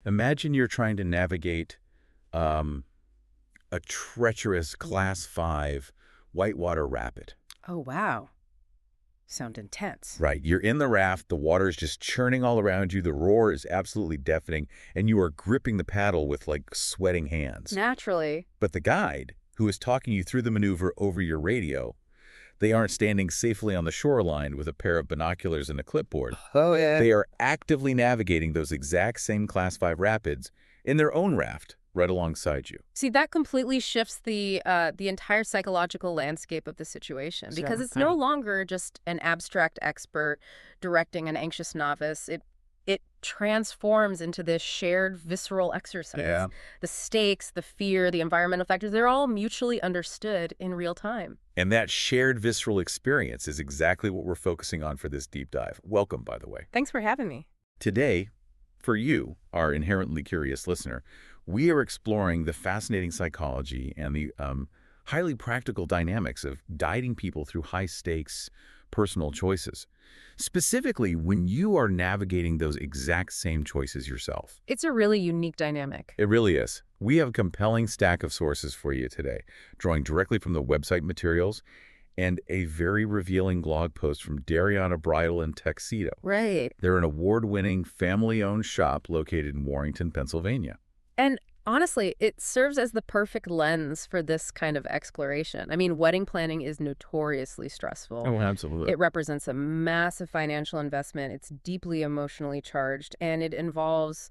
Imagine you're trying to navigate um, a treacherous Class 5 whitewater rapid. Oh, wow. Sound intense. Right. You're in the raft, the water is just churning all around you, the roar is absolutely deafening, and you are gripping the paddle with, like, sweating hands. Naturally. But the guide, who is talking you through the maneuver over your radio, they aren't standing safely on the shoreline with a pair of binoculars and a clipboard. Oh, yeah. They are actively navigating those exact same Class 5 rapids in their own raft right alongside you. See, that completely shifts the entire psychological landscape of the situation, because it's no longer just an abstract expert directing an anxious novice. It transforms into this shared visceral exercise. Yeah. The stakes, the fear, the environmental factors, they're all mutually understood in real time. And that shared visceral experience is exactly what we're focusing on for this deep dive. Welcome, by the way. Thanks for having me. Today, for you, our inherently curious listener, we are exploring the fascinating psychology and the highly practical dynamics of guiding people through high-stakes personal choices, specifically when you are navigating those exact same choices yourself. It's a really unique dynamic. It really is. We have a compelling stack of sources for you today, drawing directly from the website materials and a very revealing blog post from Darianna Bridal Tuxedo. Right. They're an award-winning, family-owned shop located in Warrenton, Pennsylvania. And honestly, it serves as the perfect lens for this kind of exploration. I mean, wedding planning is notoriously stressful. Oh, absolutely. It represents a massive financial investment. It's deeply emotionally charged, and it involves,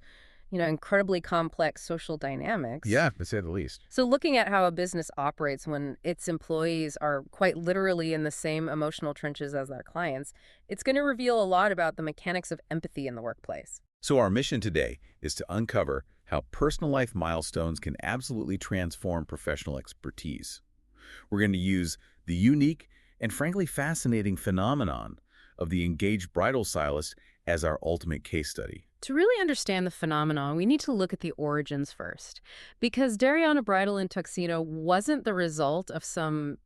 incredibly complex social dynamics. Yeah, to say the least. So looking at how a business operates when its employees are quite literally in the same emotional trenches as their clients, it's going to reveal a lot about the mechanics of empathy in the workplace. So our mission today is to uncover how personal life milestones can absolutely transform professional expertise. We're going to use the unique and frankly fascinating phenomenon of the engaged bridal stylist as our ultimate case study. To really understand the phenomenon, we need to look at the origins first, because Darianna Bridal Tuxedo wasn't the result of some,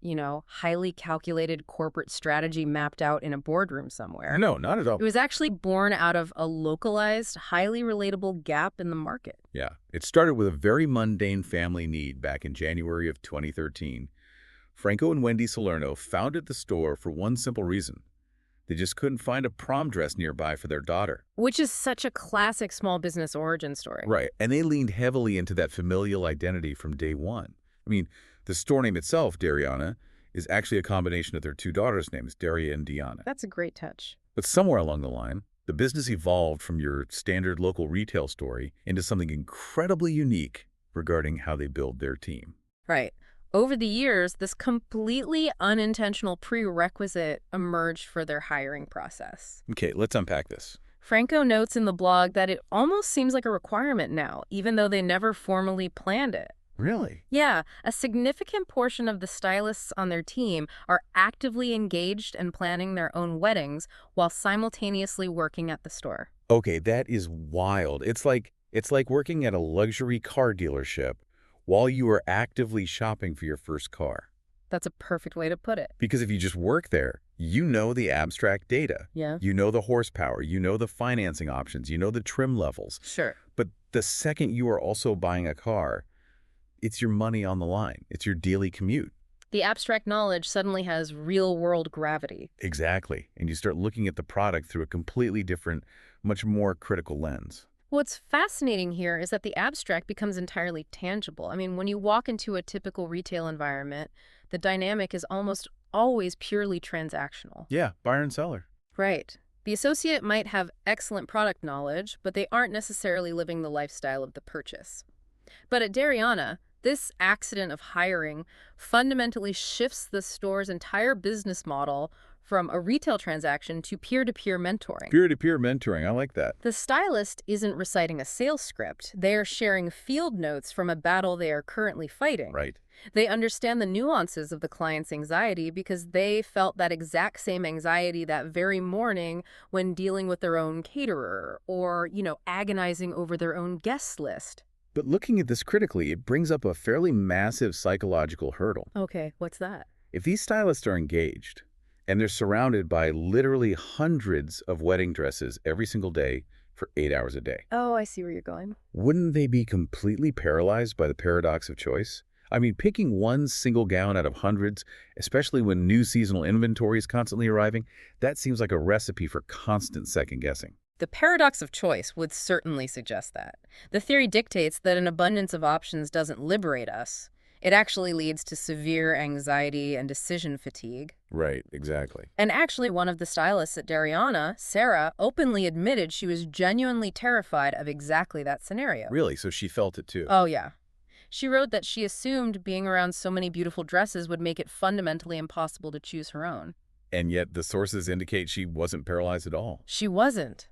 highly calculated corporate strategy mapped out in a boardroom somewhere. No, not at all. It was actually born out of a localized, highly relatable gap in the market. Yeah, it started with a very mundane family need back in January of 2013. Franco and Wendy Salerno founded the store for one simple reason. They just couldn't find a prom dress nearby for their daughter. Which is such a classic small business origin story. Right, and they leaned heavily into that familial identity from day one. I mean, the store name itself, Darianna, is actually a combination of their two daughters' names, Daria and Deanna. That's a great touch. But somewhere along the line, the business evolved from your standard local retail story into something incredibly unique regarding how they build their team. Right. Over the years, this completely unintentional prerequisite emerged for their hiring process. Okay, let's unpack this. Franco notes in the blog that it almost seems like a requirement now, even though they never formally planned it. Really? Yeah, a significant portion of the stylists on their team are actively engaged in planning their own weddings while simultaneously working at the store. Okay, that is wild. It's like working at a luxury car dealership while you are actively shopping for your first car. That's a perfect way to put it. Because if you just work there, you know the abstract data. Yeah. You know the horsepower. You know the financing options. You know the trim levels. Sure. But the second you are also buying a car, it's your money on the line. It's your daily commute. The abstract knowledge suddenly has real-world gravity. Exactly. And you start looking at the product through a completely different, much more critical lens. What's fascinating here is that the abstract becomes entirely tangible. I mean, when you walk into a typical retail environment, the dynamic is almost always purely transactional. Yeah, buyer and seller. Right. The associate might have excellent product knowledge, but they aren't necessarily living the lifestyle of the purchase. But at Darianna, this accident of hiring fundamentally shifts the store's entire business model from a retail transaction to peer-to-peer mentoring. Peer-to-peer mentoring, I like that. The stylist isn't reciting a sales script. They're sharing field notes from a battle they are currently fighting. Right. They understand the nuances of the client's anxiety because they felt that exact same anxiety that very morning when dealing with their own caterer or, agonizing over their own guest list. But looking at this critically, it brings up a fairly massive psychological hurdle. Okay, what's that? If these stylists are engaged, and they're surrounded by literally hundreds of wedding dresses every single day for 8 hours a day. Oh, I see where you're going. Wouldn't they be completely paralyzed by the paradox of choice? I mean, picking one single gown out of hundreds, especially when new seasonal inventory is constantly arriving, that seems like a recipe for constant second-guessing. The paradox of choice would certainly suggest that. The theory dictates that an abundance of options doesn't liberate us. It actually leads to severe anxiety and decision fatigue. Right, exactly. And actually, one of the stylists at Darianna, Sarah, openly admitted she was genuinely terrified of exactly that scenario. Really? So she felt it too? Oh, yeah. She wrote that she assumed being around so many beautiful dresses would make it fundamentally impossible to choose her own. And yet the sources indicate she wasn't paralyzed at all. She wasn't.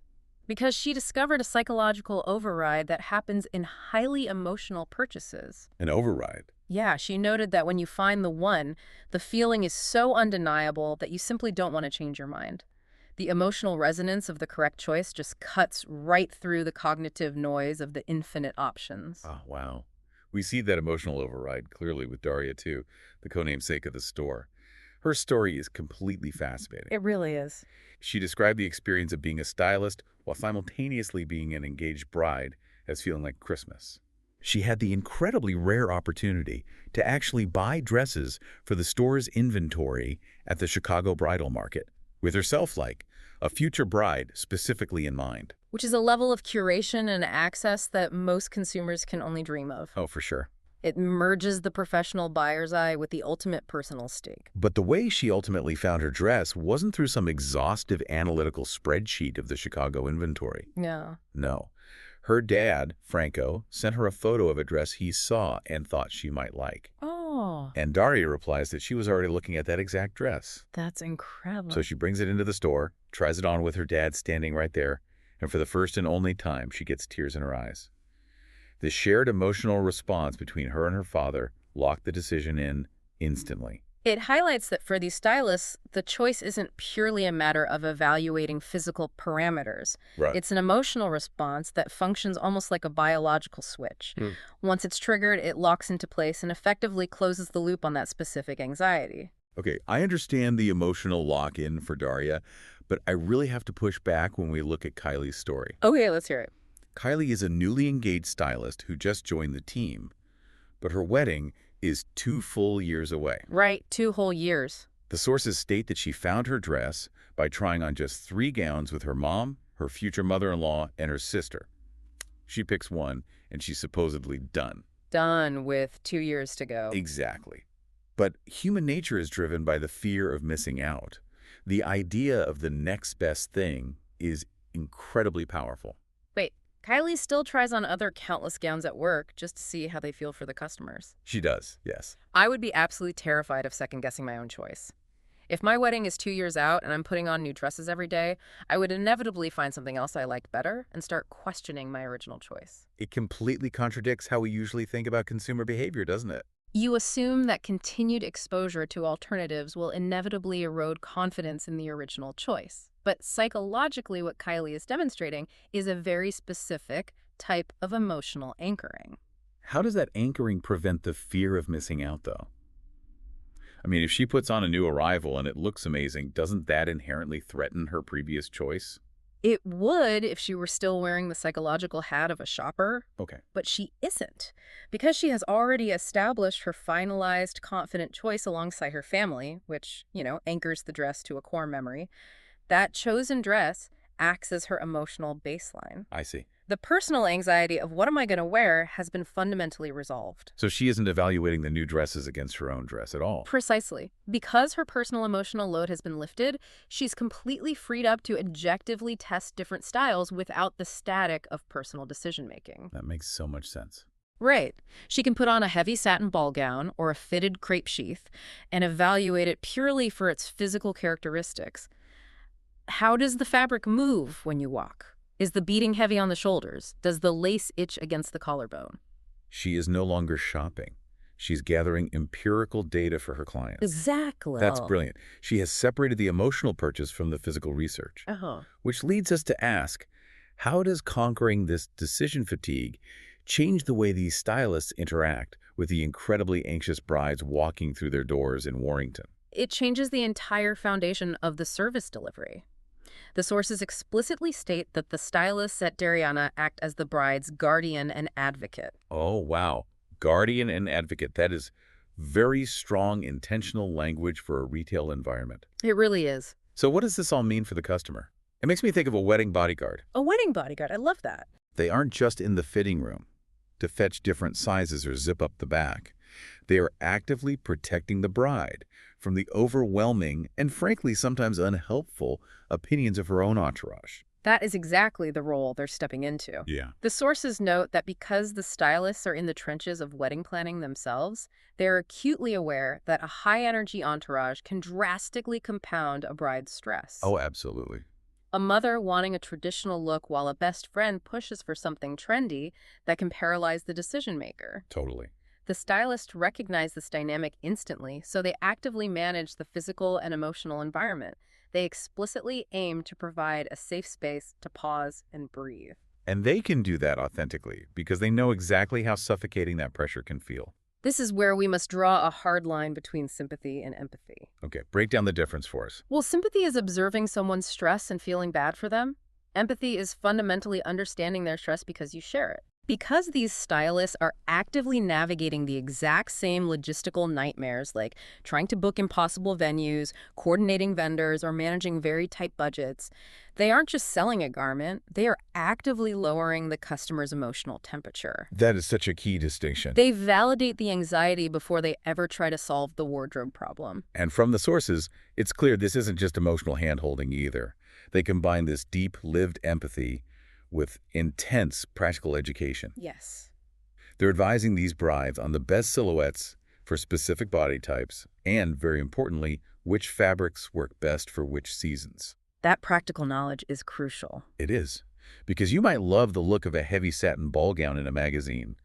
Because she discovered a psychological override that happens in highly emotional purchases. An override. Yeah, she noted that when you find the one, the feeling is so undeniable that you simply don't want to change your mind. The emotional resonance of the correct choice just cuts right through the cognitive noise of the infinite options. Oh, wow. We see that emotional override clearly with Daria, too, the co-namesake of the store. Her story is completely fascinating. It really is. She described the experience of being a stylist while simultaneously being an engaged bride as feeling like Christmas. She had the incredibly rare opportunity to actually buy dresses for the store's inventory at the Chicago bridal market, with herself like a future bride specifically in mind. Which is a level of curation and access that most consumers can only dream of. Oh, for sure. It merges the professional buyer's eye with the ultimate personal stake. But the way she ultimately found her dress wasn't through some exhaustive analytical spreadsheet of the Chicago inventory. Yeah. No. Her dad, Franco, sent her a photo of a dress he saw and thought she might like. Oh, And Daria replies that she was already looking at that exact dress. that's incredible. So she brings it into the store, tries it on with her dad standing right there, and for the first and only time, she gets tears in her eyes. The shared emotional response between her and her father locked the decision in instantly. It highlights that for these stylists, the choice isn't purely a matter of evaluating physical parameters. Right. It's an emotional response that functions almost like a biological switch. Once it's triggered, it locks into place and effectively closes the loop on that specific anxiety. Okay, I understand the emotional lock-in for Daria, but I really have to push back when we look at Kylie's story. Okay, let's hear it. Kylie is a newly engaged stylist who just joined the team, but her wedding is 2 full years away. Right, 2 whole years. The sources state that she found her dress by trying on just 3 gowns with her mom, her future mother-in-law, and her sister. She picks one, and she's supposedly done. Done with 2 years to go. Exactly. But human nature is driven by the fear of missing out. The idea of the next best thing is incredibly powerful. Wait, Kylie still tries on other countless gowns at work just to see how they feel for the customers. She does, yes. I would be absolutely terrified of second-guessing my own choice. If my wedding is 2 years out and I'm putting on new dresses every day, I would inevitably find something else I like better and start questioning my original choice. It completely contradicts how we usually think about consumer behavior, doesn't it? You assume that continued exposure to alternatives will inevitably erode confidence in the original choice. But psychologically, what Kylie is demonstrating is a very specific type of emotional anchoring. How does that anchoring prevent the fear of missing out, though? I mean, if she puts on a new arrival and it looks amazing, doesn't that inherently threaten her previous choice? It would if she were still wearing the psychological hat of a shopper, Okay. but she isn't. Because she has already established her finalized, confident choice alongside her family, which, anchors the dress to a core memory, that chosen dress acts as her emotional baseline. I see. The personal anxiety of what am I going to wear has been fundamentally resolved. So she isn't evaluating the new dresses against her own dress at all. Precisely. Because her personal emotional load has been lifted, she's completely freed up to objectively test different styles without the static of personal decision-making. That makes so much sense. Right. She can put on a heavy satin ball gown or a fitted crepe sheath and evaluate it purely for its physical characteristics. How does the fabric move when you walk? Is the beading heavy on the shoulders? Does the lace itch against the collarbone? She is no longer shopping. She's gathering empirical data for her clients. Exactly. That's brilliant. She has separated the emotional purchase from the physical research. Which leads us to ask, how does conquering this decision fatigue change the way these stylists interact with the incredibly anxious brides walking through their doors in Warrington? It changes the entire foundation of the service delivery. The sources explicitly state that the stylists at Darianna act as the bride's guardian and advocate. Oh, wow. Guardian and advocate. That is very strong, intentional language for a retail environment. It really is. So what does this all mean for the customer? It makes me think of a wedding bodyguard. A wedding bodyguard. I love that. They aren't just in the fitting room to fetch different sizes or zip up the back. They are actively protecting the bride from the overwhelming and frankly sometimes unhelpful opinions of her own entourage. That is exactly the role they're stepping into. Yeah. The sources note that because the stylists are in the trenches of wedding planning themselves, they're acutely aware that a high-energy entourage can drastically compound a bride's stress. Oh, absolutely. A mother wanting a traditional look while a best friend pushes for something trendy that can paralyze the decision-maker. Totally. The stylists recognize this dynamic instantly, so they actively manage the physical and emotional environment. They explicitly aim to provide a safe space to pause and breathe. And they can do that authentically because they know exactly how suffocating that pressure can feel. This is where we must draw a hard line between sympathy and empathy. Okay, break down the difference for us. Well, sympathy is observing someone's stress and feeling bad for them. Empathy is fundamentally understanding their stress because you share it. Because these stylists are actively navigating the exact same logistical nightmares like trying to book impossible venues, coordinating vendors, or managing very tight budgets, they aren't just selling a garment, they are actively lowering the customer's emotional temperature. That is such a key distinction. They validate the anxiety before they ever try to solve the wardrobe problem. And from the sources, it's clear this isn't just emotional hand-holding either. They combine this deep, lived empathy with intense practical education. Yes. They're advising these brides on the best silhouettes for specific body types and, very importantly, which fabrics work best for which seasons. That practical knowledge is crucial. It is, because you might love the look of a heavy satin ball gown in a magazine,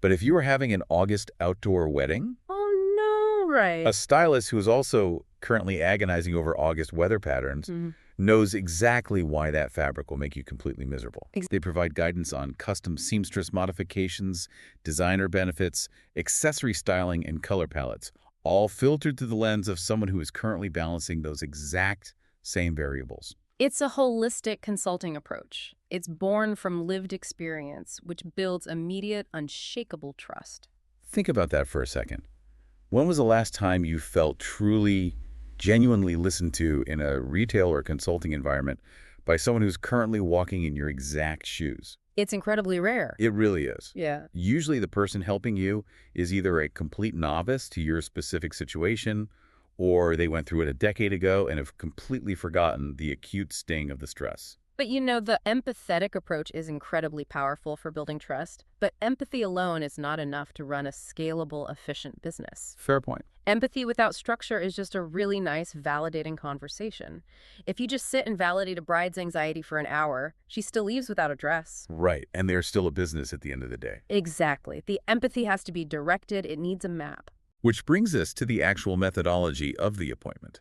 but if you are having an August outdoor wedding, Oh, no, right. a stylist who is also currently agonizing over August weather patterns knows exactly why that fabric will make you completely miserable. They provide guidance on custom seamstress modifications, designer benefits, accessory styling, and color palettes, all filtered through the lens of someone who is currently balancing those exact same variables. It's a holistic consulting approach. It's born from lived experience, which builds immediate, unshakable trust. Think about that for a second. When was the last time you felt truly, genuinely listened to in a retail or consulting environment by someone who's currently walking in your exact shoes? It's incredibly rare. It really is. Yeah. Usually the person helping you is either a complete novice to your specific situation, or they went through it a decade ago and have completely forgotten the acute sting of the stress. But you know, the empathetic approach is incredibly powerful for building trust, but empathy alone is not enough to run a scalable, efficient business. Fair point. Empathy without structure is just a really nice, validating conversation. If you just sit and validate a bride's anxiety for an hour, she still leaves without a dress. Right, and they're still a business at the end of the day. Exactly. The empathy has to be directed. It needs a map. Which brings us to the actual methodology of the appointment.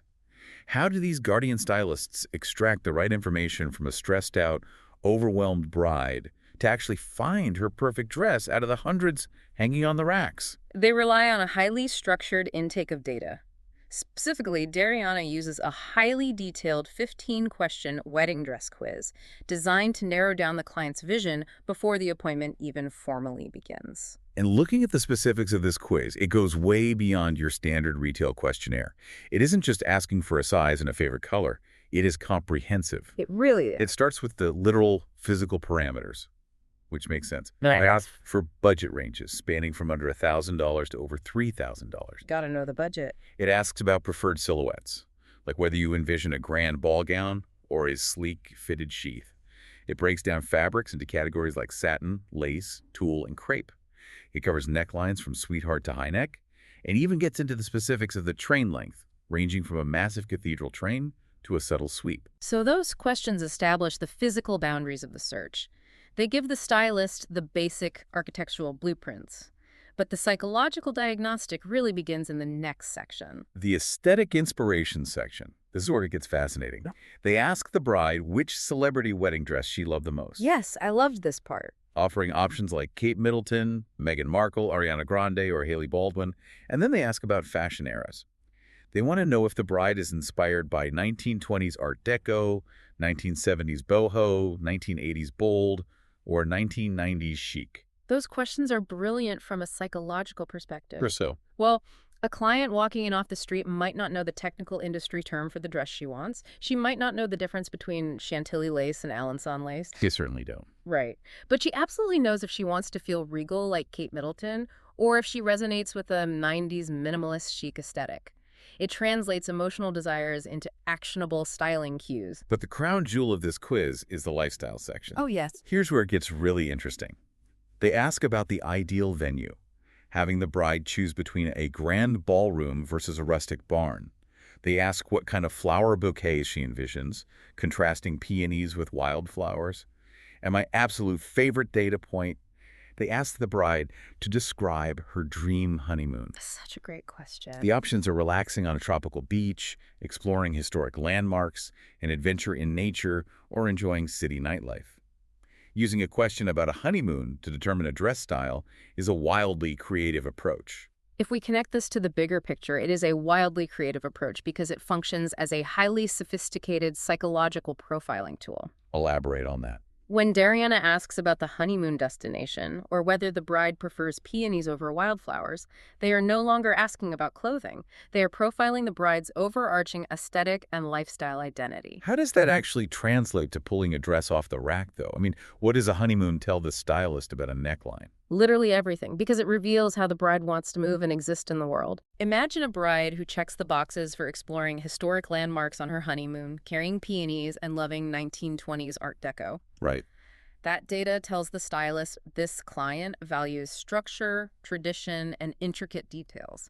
How do these guardian stylists extract the right information from a stressed out, overwhelmed bride to actually find her perfect dress out of the hundreds hanging on the racks? They rely on a highly structured intake of data. Specifically, Darianna uses a highly detailed 15-question wedding dress quiz designed to narrow down the client's vision before the appointment even formally begins. And looking at the specifics of this quiz, it goes way beyond your standard retail questionnaire. It isn't just asking for a size and a favorite color. It is comprehensive. It really is. It starts with the literal physical parameters, which makes sense. Nice. I ask for budget ranges spanning from under $1,000 to over $3,000. Gotta know the budget. It asks about preferred silhouettes, like whether you envision a grand ball gown or a sleek, fitted sheath. It breaks down fabrics into categories like satin, lace, tulle, and crepe. It covers necklines from sweetheart to high neck, and even gets into the specifics of the train length, ranging from a massive cathedral train to a subtle sweep. So those questions establish the physical boundaries of the search. They give the stylist the basic architectural blueprints. But the psychological diagnostic really begins in the next section. The aesthetic inspiration section. This is where it gets fascinating. They ask the bride which celebrity wedding dress she loved the most. Yes, I loved this part. Offering options like Kate Middleton, Meghan Markle, Ariana Grande, or Hailey Baldwin, and then they ask about fashion eras. They want to know if the bride is inspired by 1920s Art Deco, 1970s boho, 1980s bold, or 1990s chic? Those questions are brilliant from a psychological Or perspective. so. Well, a client walking in off the street might not know the technical industry term for the dress she wants. She might not know the difference between Chantilly lace and Alençon lace. You certainly don't. Right. But she absolutely knows if she wants to feel regal like Kate Middleton or if she resonates with a 90s minimalist chic aesthetic. It translates emotional desires into actionable styling cues. But the crown jewel of this quiz is the lifestyle section. Oh, yes. Here's where it gets really interesting. They ask about the ideal venue, having the bride choose between a grand ballroom versus a rustic barn. They ask what kind of flower bouquets she envisions, contrasting peonies with wildflowers. And my absolute favorite data point, they ask the bride to describe her dream honeymoon. Such a great question. The options are relaxing on a tropical beach, exploring historic landmarks, an adventure in nature, or enjoying city nightlife. Using a question about a honeymoon to determine a dress style is a wildly creative approach. If we connect this to the bigger picture, it is a wildly creative approach because it functions as a highly sophisticated psychological profiling tool. Elaborate on that. When Darianna asks about the honeymoon destination or whether the bride prefers peonies over wildflowers, they are no longer asking about clothing. They are profiling the bride's overarching aesthetic and lifestyle identity. How does that actually translate to pulling a dress off the rack, though? I mean, what does a honeymoon tell the stylist about a neckline? Literally everything, because it reveals how the bride wants to move and exist in the world. Imagine a bride who checks the boxes for exploring historic landmarks on her honeymoon, carrying peonies, and loving 1920s Art Deco. Right. That data tells the stylist this client values structure, tradition, and intricate details.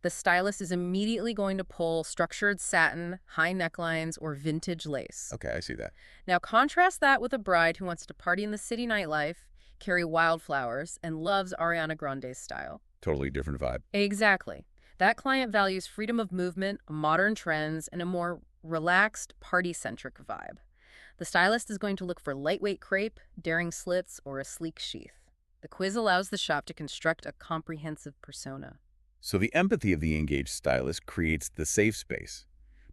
The stylist is immediately going to pull structured satin, high necklines, or vintage lace. Okay, I see that. Now contrast that with a bride who wants to party in the city nightlife, carry wildflowers, and loves Ariana Grande's style. Totally different vibe. Exactly. That client values freedom of movement, modern trends, and a more relaxed, party-centric vibe. The stylist is going to look for lightweight crepe, daring slits, or a sleek sheath. The quiz allows the shop to construct a comprehensive persona. So the empathy of the engaged stylist creates the safe space,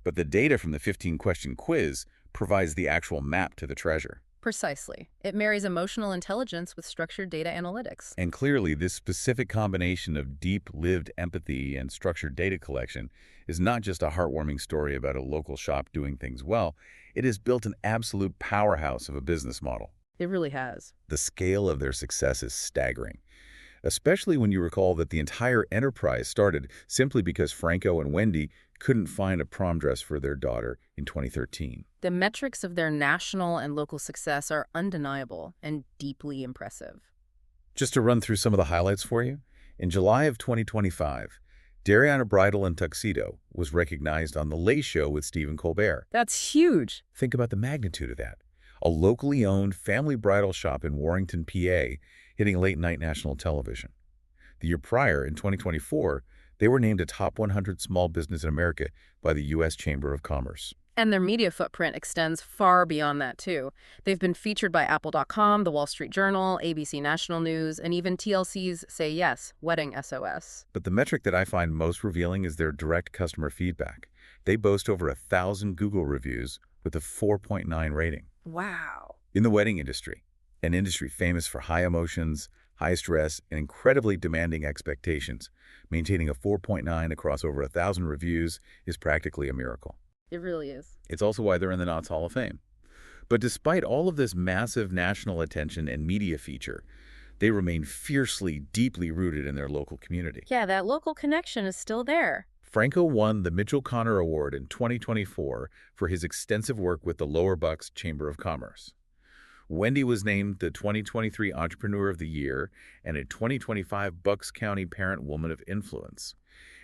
but the data from the 15-question quiz provides the actual map to the treasure. Precisely. It marries emotional intelligence with structured data analytics. And clearly, this specific combination of deep-lived empathy and structured data collection is not just a heartwarming story about a local shop doing things well. It has built an absolute powerhouse of a business model. It really has. The scale of their success is staggering, especially when you recall that the entire enterprise started simply because Franco and Wendy couldn't find a prom dress for their daughter in 2013. The metrics of their national and local success are undeniable and deeply impressive. Just to run through some of the highlights for you, in July of 2025, Darianna Bridal Tuxedo was recognized on The Late Show with Stephen Colbert. That's huge. Think about the magnitude of that. A locally owned family bridal shop in Warrington, PA, hitting late-night national television. The year prior, in 2024, they were named a top 100 small business in America by the U.S. Chamber of Commerce. And their media footprint extends far beyond that, too. They've been featured by Apple.com, The Wall Street Journal, ABC National News, and even TLC's Say Yes, Wedding SOS. But the metric that I find most revealing is their direct customer feedback. They boast over 1,000 Google reviews with a 4.9 rating. Wow. In the wedding industry, an industry famous for high emotions, high stress, and incredibly demanding expectations, maintaining a 4.9 across over 1,000 reviews is practically a miracle. It really is. It's also why they're in the Knott's Hall of Fame. But despite all of this massive national attention and media feature, they remain fiercely, deeply rooted in their local community. Yeah, that local connection is still there. Franco won the Mitchell Connor Award in 2024 for his extensive work with the Lower Bucks Chamber of Commerce. Wendy was named the 2023 Entrepreneur of the Year and a 2025 Bucks County Parent Woman of Influence.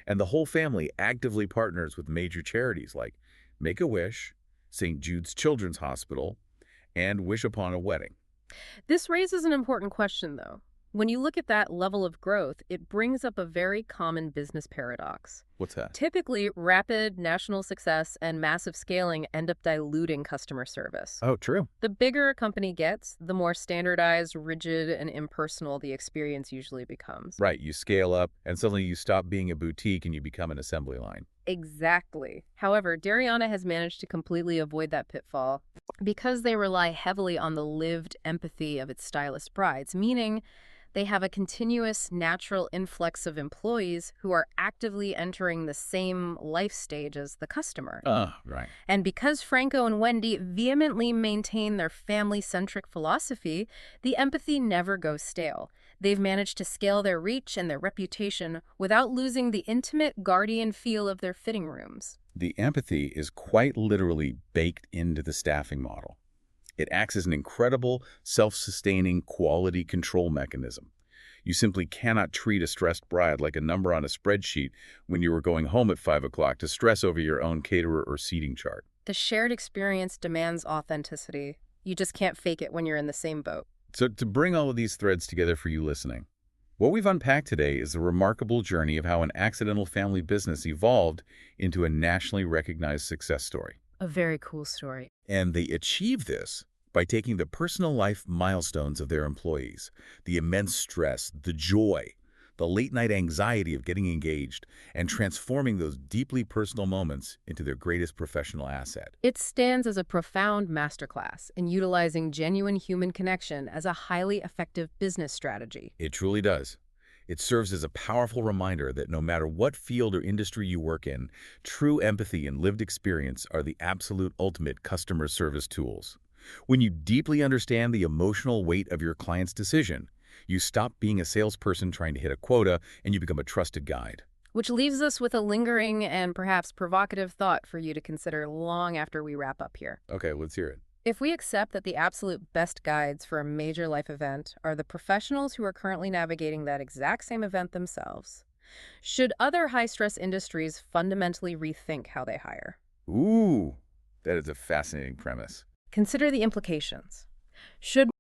And the whole family actively partners with major charities like Make-A-Wish, St. Jude's Children's Hospital, and Wish Upon a Wedding. This raises an important question, though. When you look at that level of growth, it brings up a very common business paradox. What's that? Typically, rapid national success and massive scaling end up diluting customer service. Oh, true. The bigger a company gets, the more standardized, rigid, and impersonal the experience usually becomes. Right, you scale up, and suddenly you stop being a boutique and you become an assembly line. Exactly. However, Darianna has managed to completely avoid that pitfall because they rely heavily on the lived empathy of its stylist brides, meaning they have a continuous, natural influx of employees who are actively entering the same life stage as the customer. Right. And because Franco and Wendy vehemently maintain their family-centric philosophy, the empathy never goes stale. They've managed to scale their reach and their reputation without losing the intimate guardian feel of their fitting rooms. The empathy is quite literally baked into the staffing model. It acts as an incredible, self-sustaining quality control mechanism. You simply cannot treat a stressed bride like a number on a spreadsheet when you are going home at 5 o'clock to stress over your own caterer or seating chart. The shared experience demands authenticity. You just can't fake it when you're in the same boat. So to bring all of these threads together for you listening, what we've unpacked today is the remarkable journey of how an accidental family business evolved into a nationally recognized success story. A very cool story. And they achieve this by taking the personal life milestones of their employees, the immense stress, the joy, the late-night anxiety of getting engaged, and transforming those deeply personal moments into their greatest professional asset. It stands as a profound masterclass in utilizing genuine human connection as a highly effective business strategy. It truly does. It serves as a powerful reminder that no matter what field or industry you work in, true empathy and lived experience are the absolute ultimate customer service tools. When you deeply understand the emotional weight of your client's decision, you stop being a salesperson trying to hit a quota and you become a trusted guide. Which leaves us with a lingering and perhaps provocative thought for you to consider long after we wrap up here. Okay, let's hear it. If we accept that the absolute best guides for a major life event are the professionals who are currently navigating that exact same event themselves, should other high-stress industries fundamentally rethink how they hire? Ooh, that is a fascinating premise. Consider the implications. Should